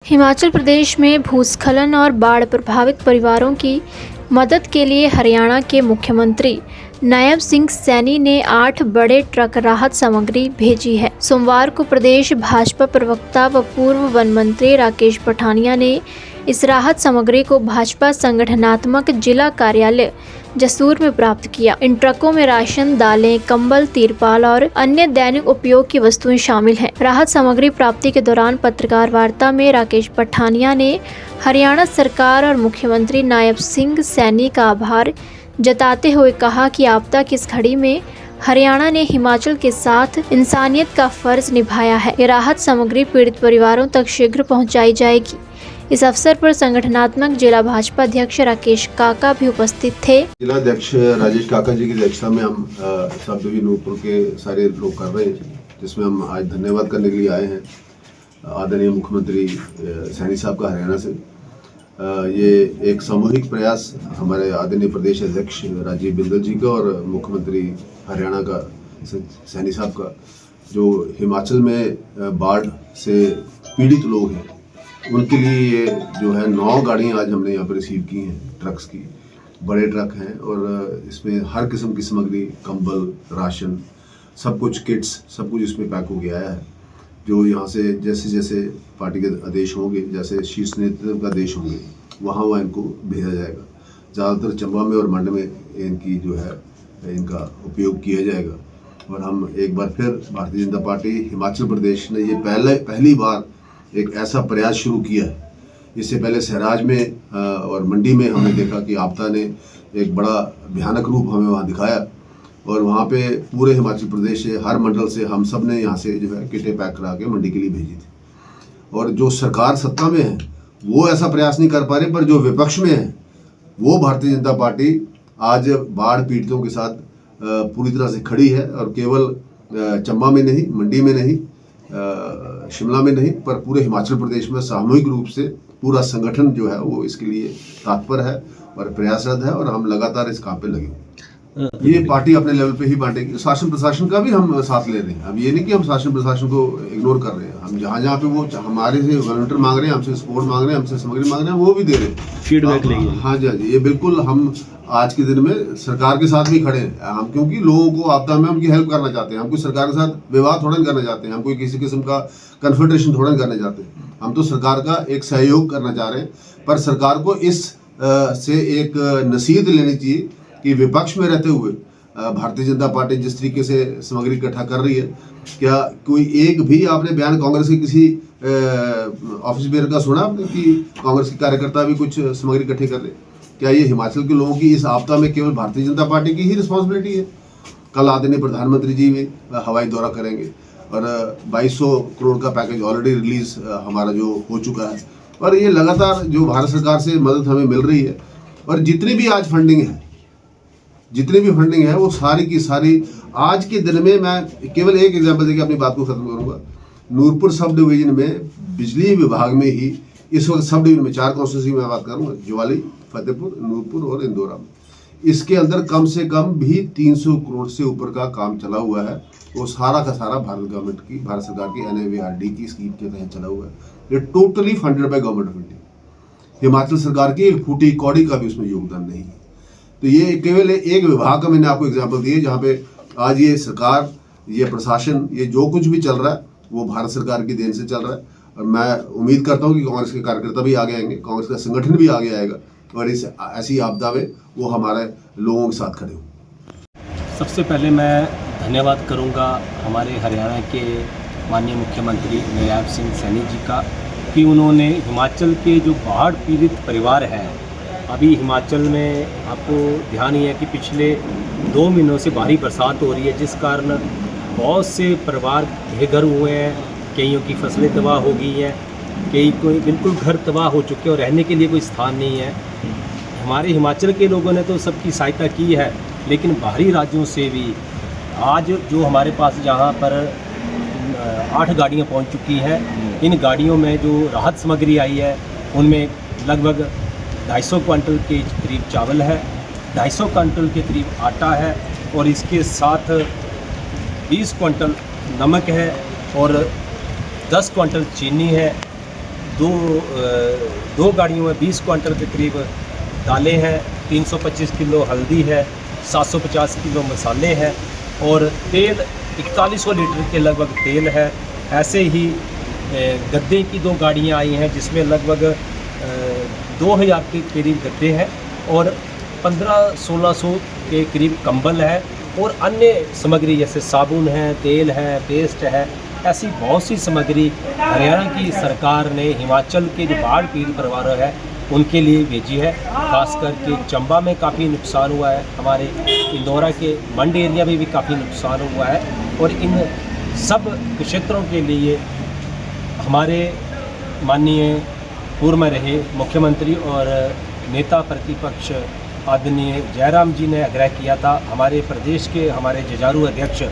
हिमाचल प्रदेश में भूस्खलन और बाढ़ प्रभावित परिवारों की मदद के लिए हरियाणा के मुख्यमंत्री नायब सिंह सैनी ने 8 बड़े ट्रक राहत सामग्री भेजी है। सोमवार को प्रदेश भाजपा प्रवक्ता व पूर्व वन मंत्री राकेश पठानिया ने इस राहत सामग्री को भाजपा संगठनात्मक जिला कार्यालय जसूर में प्राप्त किया। इन ट्रकों में राशन, दालें, कंबल, तिरपाल और अन्य दैनिक उपयोग की वस्तुएं शामिल हैं। राहत सामग्री प्राप्ति के दौरान पत्रकार वार्ता में राकेश पठानिया ने हरियाणा सरकार और मुख्यमंत्री नायब सिंह सैनी का आभार जताते हुए कहा कि आपदा की इस घड़ी में हरियाणा ने हिमाचल के साथ इंसानियत का फर्ज निभाया है। ये राहत सामग्री पीड़ित परिवारों तक शीघ्र पहुंचाई जाएगी। इस अवसर पर संगठनात्मक जिला भाजपा अध्यक्ष राकेश काका भी उपस्थित थे। जिला अध्यक्ष राजेश काका जी की अध्यक्षता में हम सब डिवीजन नूरपुर के सारे लोग कर रहे हैं, जिसमें हम आज धन्यवाद करने के लिए आए हैं आदरणीय मुख्यमंत्री सैनी साहब का हरियाणा से। ये एक सामूहिक प्रयास हमारे आदरणीय प्रदेश अध्यक्ष राजीव बिंदल जी का और मुख्यमंत्री हरियाणा का सैनी साहब का, जो हिमाचल में बाढ़ से पीड़ित लोग हैं उनके लिए ये जो है 9 गाड़ियाँ आज हमने यहाँ पर रिसीव की हैं, ट्रक्स की। बड़े ट्रक हैं और इसमें हर किस्म की सामग्री, कंबल, राशन, सब कुछ, किट्स, सब कुछ इसमें पैक हो गया है। जो यहाँ से जैसे जैसे पार्टी के आदेश होंगे, जैसे शीर्ष नेतृत्व का आदेश होंगे, वहाँ इनको भेजा जाएगा। ज़्यादातर चंबा में और मंड में इनकी जो है इनका उपयोग किया जाएगा। और हम एक बार फिर भारतीय जनता पार्टी हिमाचल प्रदेश ने ये पहली बार एक ऐसा प्रयास शुरू किया है। इससे पहले सहराज में और मंडी में हमने देखा कि आपदा ने एक बड़ा भयानक रूप हमें वहाँ दिखाया और वहाँ पे पूरे हिमाचल प्रदेश से, हर मंडल से हम सब ने यहाँ से जो है किटें पैक करा के मंडी के लिए भेजी थी। और जो सरकार सत्ता में है वो ऐसा प्रयास नहीं कर पा रही, पर जो विपक्ष में है वो भारतीय जनता पार्टी आज बाढ़ पीड़ितों के साथ पूरी तरह से खड़ी है। और केवल चंबा में नहीं, मंडी में नहीं, शिमला में नहीं, पर पूरे हिमाचल प्रदेश में सामूहिक रूप से पूरा संगठन जो है वो इसके लिए तत्पर है और प्रयासरत है। और हम लगातार इस काम पे लगे। ये पार्टी अपने लेवल पे ही बांटेगी। शासन प्रशासन का भी हम साथ ले रहे हैं। अब ये नहीं कि हम शासन प्रशासन को इग्नोर कर रहे हैं। हम जहाँ पे वो हमारे से वॉलंटियर मांग रहे हैं, हमसे सपोर्ट मांग रहे हैं, हमसे सामग्री मांग रहे हैं, वो भी दे रहे हैं, फीडबैक लेंगे। हाँ जी, ये बिल्कुल हम आज के दिन में सरकार के साथ भी खड़े हैं। हम क्योंकि लोगों को आपदा में उनकी हेल्प करना चाहते हैं। हम कोई सरकार के साथ विवाद थोड़ा करना चाहते हैं, हम कोई किसी किस्म का कन्फेडरेशन थोड़ा करना चाहते हैं। हम तो सरकार का एक सहयोग करना चाह रहे हैं। पर सरकार को इस से एक नसीहत लेनी चाहिए कि विपक्ष में रहते हुए भारतीय जनता पार्टी जिस तरीके से सामग्री इकट्ठा कर रही है, क्या कोई एक भी आपने बयान कांग्रेस के किसी ऑफिस बेयर का सुना आपने कि कांग्रेस के कार्यकर्ता भी कुछ सामग्री इकट्ठे कर रहे? क्या ये हिमाचल के लोगों की इस आपदा में केवल भारतीय जनता पार्टी की ही रिस्पॉन्सिबिलिटी है? कल आदरणीय प्रधानमंत्री जी भी हवाई दौरा करेंगे और 2200 करोड़ का पैकेज ऑलरेडी रिलीज हमारा जो हो चुका है। और ये लगातार जो भारत सरकार से मदद हमें मिल रही है। और जितनी भी आज फंडिंग है वो सारी की सारी आज के दिन में, मैं केवल एक एग्जांपल देकर अपनी बात को खत्म करूंगा। नूरपुर सब डिवीजन में बिजली विभाग में ही इस वक्त सब डिवीजन में 4 कॉन्स्टिट्यूंसी में बात करूंगा, ज्वाली, फतेहपुर, नूरपुर और इंदौरा में, इसके अंदर कम से कम भी 300 करोड़ से ऊपर का काम चला हुआ है। वो सारा का सारा भारत सरकार की NAVRD की स्कीम के तहत चला हुआ है। ये totally funded by government of India. Himachal सरकार की एक फूटी कौड़ी का भी उसमें योगदान नहीं है। तो ये केवल एक विभाग का मैंने आपको एग्जाम्पल दिए जहाँ पे आज ये सरकार, ये प्रशासन, ये जो कुछ भी चल रहा है वो भारत सरकार की देन से चल रहा है। और मैं उम्मीद करता हूँ कि कांग्रेस के कार्यकर्ता भी आगे आएंगे, कांग्रेस का संगठन भी आगे आएगा और इस ऐसी आपदा में वो हमारे लोगों के साथ खड़े हों। सबसे पहले मैं धन्यवाद करूँगा हमारे हरियाणा के माननीय मुख्यमंत्री नायब सिंह सैनी जी का कि उन्होंने हिमाचल के जो बाढ़ पीड़ित परिवार हैं, अभी हिमाचल में आपको ध्यान ही है कि पिछले 2 महीनों से भारी बरसात हो रही है, जिस कारण बहुत से परिवार बेघर हुए हैं। कईयों की फसलें तबाह हो गई हैं, कई कोई बिल्कुल घर तबाह हो चुके हैं और रहने के लिए कोई स्थान नहीं है। हमारे हिमाचल के लोगों ने तो सबकी सहायता की है, लेकिन बाहरी राज्यों से भी आज जो हमारे पास यहाँ पर 8 गाड़ियाँ पहुँच चुकी हैं। इन गाड़ियों में जो राहत सामग्री आई है उनमें लगभग 250 क्विंटल के करीब चावल है, 250 क्विंटल के करीब आटा है और इसके साथ 20 क्विंटल नमक है और 10 क्विंटल चीनी है, दो गाड़ियों में 20 क्विंटल के करीब दालें हैं, 325 किलो हल्दी है, 750 किलो मसाले हैं और तेल 4100 लीटर के लगभग तेल है। ऐसे ही गद्दे की 2 गाड़ियां आई हैं जिसमें लगभग 2000 के करीब गद्दे हैं और 1500-1600 के करीब कंबल है और अन्य सामग्री जैसे साबुन है, तेल है, पेस्ट है, ऐसी बहुत सी सामग्री हरियाणा की सरकार ने हिमाचल के जो बाढ़ पीड़ित परिवार है उनके लिए भेजी है। खास करके चंबा में काफ़ी नुकसान हुआ है, हमारे इंदौरा के मंड एरिया में भी काफ़ी नुकसान हुआ है और इन सब क्षेत्रों के लिए हमारे माननीय पूर्व में रहे मुख्यमंत्री और नेता प्रतिपक्ष आदरणीय जयराम जी ने आग्रह किया था। हमारे प्रदेश के हमारे जुझारू अध्यक्ष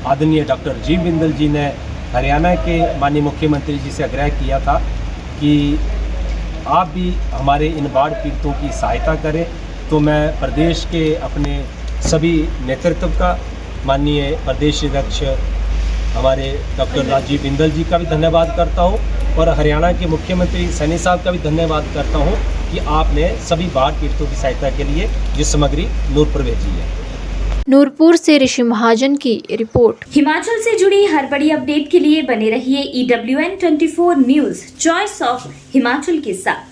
आदरणीय डॉक्टर जी बिंदल जी ने हरियाणा के माननीय मुख्यमंत्री जी से आग्रह किया था कि आप भी हमारे इन बाढ़ पीड़ितों की सहायता करें। तो मैं प्रदेश के अपने सभी नेतृत्व का, माननीय प्रदेश अध्यक्ष हमारे डॉक्टर राजीव बिंदल जी का भी धन्यवाद करता हूं और हरियाणा के मुख्यमंत्री सैनी साहब का भी धन्यवाद करता हूं कि आपने सभी बाढ़ पीड़ितों की सहायता के लिए जो सामग्री नूरपुर भेजी है। नूरपुर से ऋषि महाजन की रिपोर्ट। हिमाचल से जुड़ी हर बड़ी अपडेट के लिए बने रहिए EWN24 news, choice of Himachal के साथ।